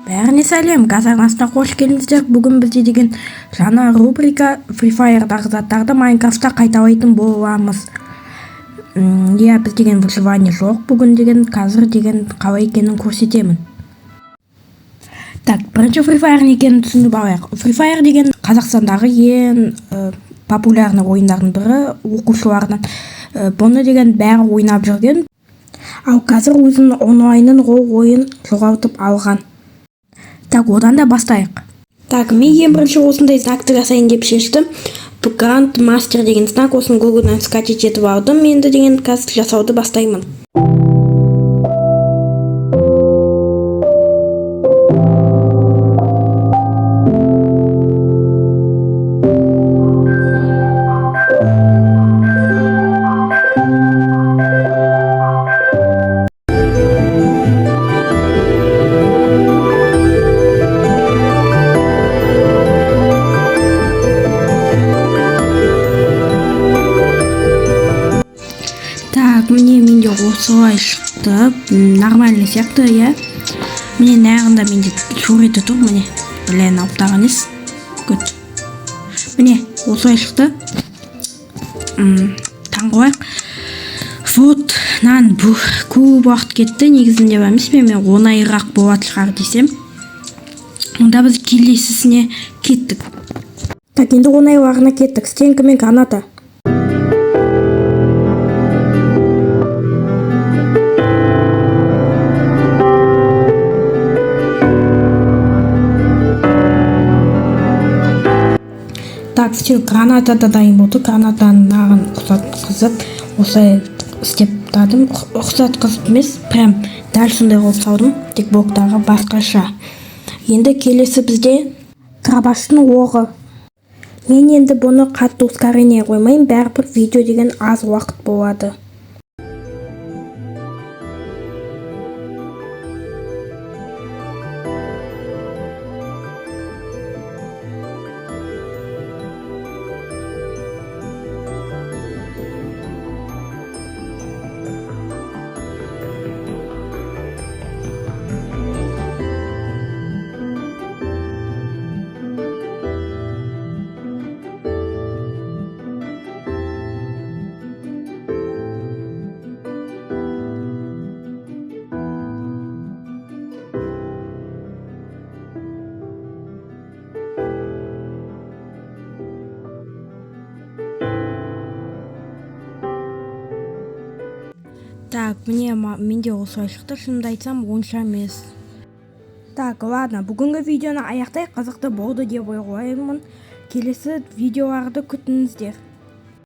Бәріне сәлем, газ арнасына қош келдіңіздер. Бүгін бізде деген жаңа рубрика Free Fire'дағы заттарды Майнкрафтта қайталайтын боламыз. Біз деген выживание жоқ, бүгін деген қазір деген қалай екенін көрсетемін. Так, бірінші Free Fire екенін түсініп алайық. Free Fire деген Қазақстандағы ең популярны ойындардың бірі, оқушылардан. Бұны деген бәрі ойнап жүрген. Ал қазір өзінің онлайнын ойын жоғалтып алған. Так, одан да бастайық. Так, мен ең бірінші осындай знакты жасайын деп шештім. Гранд мастер деген знак, осын Google-дан скачать етіп алдым. Енді деген қазір жасауды бастаймын. Так, менде осылай шықты, нормальный сияқты, я. Міне нағында менде суреті тұр, міне. Блин, алып тағаныз. Көт. Міне, осылай шықты. Таңғылайық. Вот, бұл көп уақыт кетті, негізінде бәміз, мен оңайырақ болады шығар десем. Онда біз келесісіне кеттік. Так, енді оңайларына кеттік. Стенка мен граната. Так, все, граната да дайын болды. Гранатаны нағын ұқсатқызып, осылай істеп тадым. Ұқсатқызып емес, прям дәл сондай қылып салдым. Тек блоктағы басқаша. Енді келесі бізде крабаштың оғы. Мен енді бұны қатты ускорение қоймайын, бәрібір видео деген аз уақыт болады. Так, менде осылай шықты, шынымды айтсам, онша емес. Так, ладно, бүгінгі видеоны аяқтай қызықты болды деп ойлаймын. Келесі видеоларды күтіңіздер.